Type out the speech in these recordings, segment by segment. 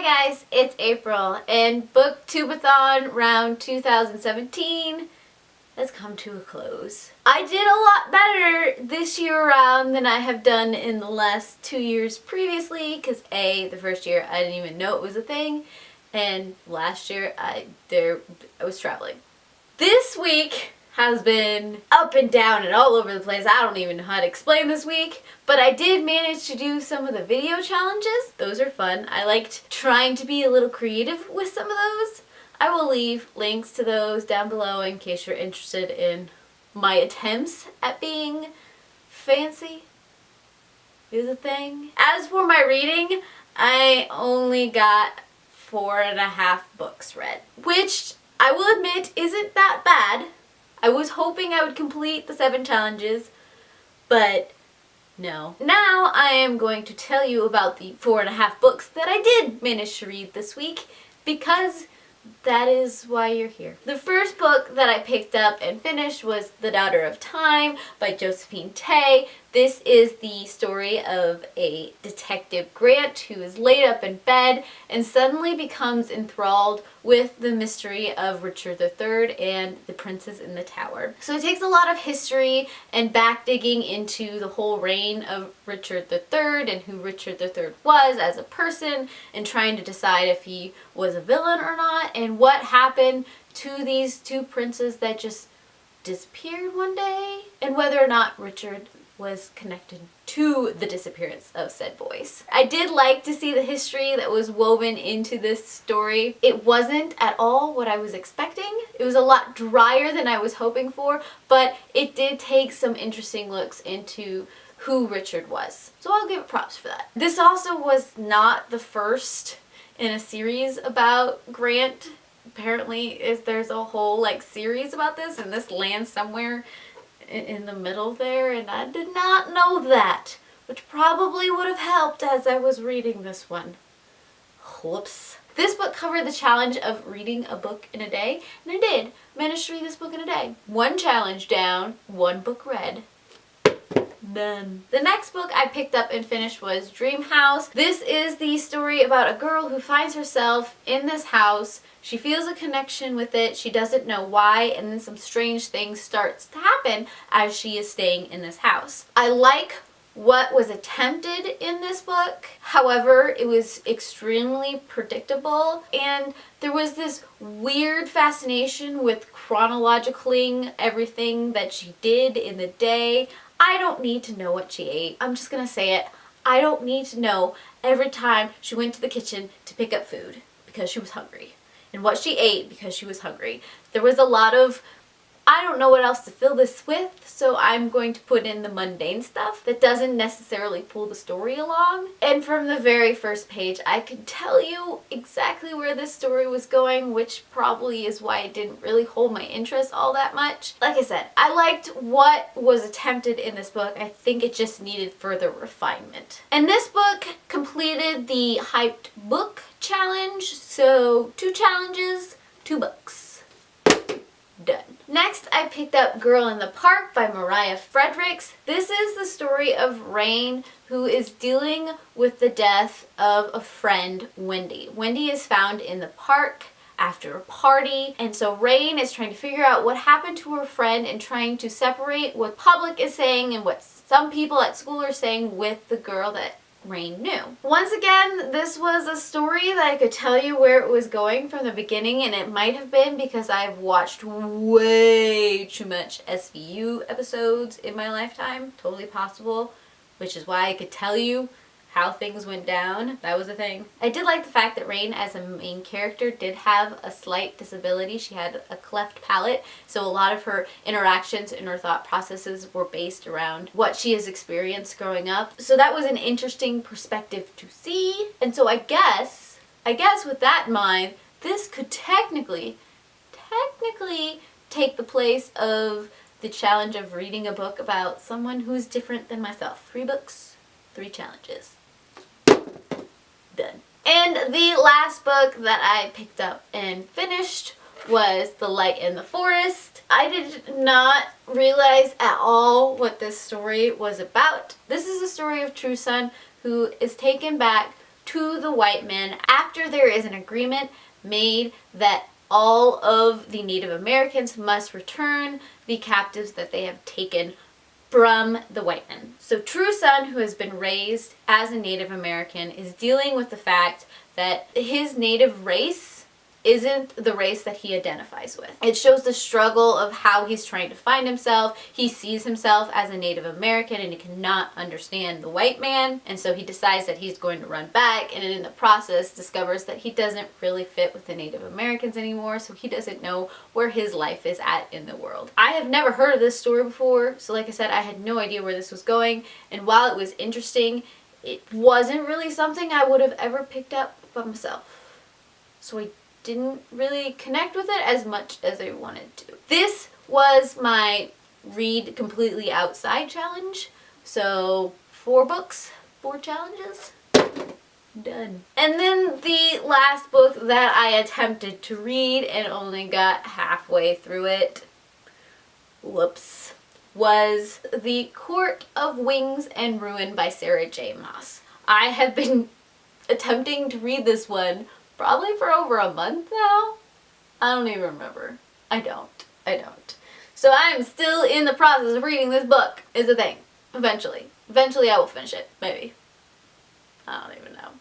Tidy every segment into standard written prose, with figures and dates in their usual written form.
Hi guys, it's April, and BookTube-A-Thon round 2017 has come to a close. I did a lot better this year around than I have done in the last 2 years previously, because the first year I didn't even know it was a thing, and last year I was traveling. This week has been up and down and all over the place. I don't even know how to explain this week, but I did manage to do some of the video challenges. Those are fun. I liked trying to be a little creative with some of those. I will leave links to those down below in case you're interested in my attempts at being fancy is a thing. As for my reading, I only got 4.5 books read, which I will admit isn't that bad. I was hoping I would complete the 7 challenges, but no. Now I am going to tell you about the 4.5 books that I did manage to read this week, because that is why you're here. The first book that I picked up and finished was The Daughter of Time by Josephine Tey. This is the story of a detective, Grant, who is laid up in bed and suddenly becomes enthralled with the mystery of Richard III and the princes in the tower. So it takes a lot of history and back digging into the whole reign of Richard III and who Richard III was as a person, and trying to decide if he was a villain or not, and what happened to these 2 princes that just disappeared one day, and whether or not Richard was connected to the disappearance of said boys. I did like to see the history that was woven into this story. It wasn't at all what I was expecting. It was a lot drier than I was hoping for, but it did take some interesting looks into who Richard was. So I'll give it props for that. This also was not the first in a series about Grant. Apparently there's a whole series about this, and this lands somewhere in the middle there, and I did not know that, which probably would have helped as I was reading this one. Whoops. This book covered the challenge of reading a book in a day, and I did manage to read this book in a day. 1 challenge down, 1 book read. Done. The next book I picked up and finished was Dream House. This is the story about a girl who finds herself in this house. She feels a connection with it. She doesn't know why, and then some strange things starts to happen as she is staying in this house. I like what was attempted in this book. However, it was extremely predictable, and there was this weird fascination with chronologically everything that she did in the day. I don't need to know what she ate. I'm just gonna say it. I don't need to know every time she went to the kitchen to pick up food because she was hungry, and what she ate because she was hungry. There was a lot of, I don't know what else to fill this with, so I'm going to put in the mundane stuff that doesn't necessarily pull the story along. And from the very first page, I could tell you exactly where this story was going, which probably is why it didn't really hold my interest all that much. Like I said, I liked what was attempted in this book. I think it just needed further refinement. And this book completed the Hyped Book Challenge, so 2 challenges, 2 books. Done. Next, I picked up Girl in the Park by Mariah Fredericks. This is the story of Rain, who is dealing with the death of a friend, Wendy. Wendy is found in the park after a party, and so Rain is trying to figure out what happened to her friend and trying to separate what public is saying and what some people at school are saying with the girl that Rain knew. Once again, this was a story that I could tell you where it was going from the beginning, and it might have been because I've watched way too much SVU episodes in my lifetime. Totally possible, which is why I could tell you how things went down. That was a thing. I did like the fact that Rain as a main character did have a slight disability. She had a cleft palate, so a lot of her interactions and her thought processes were based around what she has experienced growing up. So that was an interesting perspective to see. And so I guess with that in mind, this could technically take the place of the challenge of reading a book about someone who's different than myself. 3 books, 3 challenges. Done. And the last book that I picked up and finished was The Light in the Forest. I did not realize at all what this story was about. This is a story of True Son who is taken back to the white man after there is an agreement made that all of the Native Americans must return the captives that they have taken from the white men. So True Son, who has been raised as a Native American, is dealing with the fact that his native race isn't the race that he identifies with. It shows the struggle of how he's trying to find himself. He sees himself as a Native American and he cannot understand the white man, and so he decides that he's going to run back, and in the process discovers that he doesn't really fit with the Native Americans anymore, so he doesn't know where his life is at in the world. I have never heard of this story before, so like I said, I had no idea where this was going, and while it was interesting, it wasn't really something I would have ever picked up by myself. So I didn't really connect with it as much as I wanted to. This was my read completely outside challenge. So 4 books, 4 challenges, done. And then the last book that I attempted to read and only got halfway through it, whoops, was The Court of Wings and Ruin by Sarah J. Maas. I have been attempting to read this one probably for over a month now. I don't even remember. I don't. So I'm still in the process of reading this book, is the thing. Eventually I will finish it, maybe. I don't even know.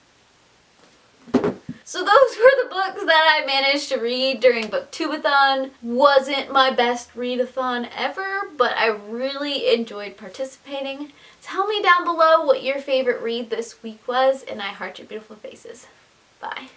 So those were the books that I managed to read during BookTube-A-Thon. Wasn't my best read-a-thon ever, but I really enjoyed participating. Tell me down below what your favorite read this week was, and I heart your beautiful faces. Bye.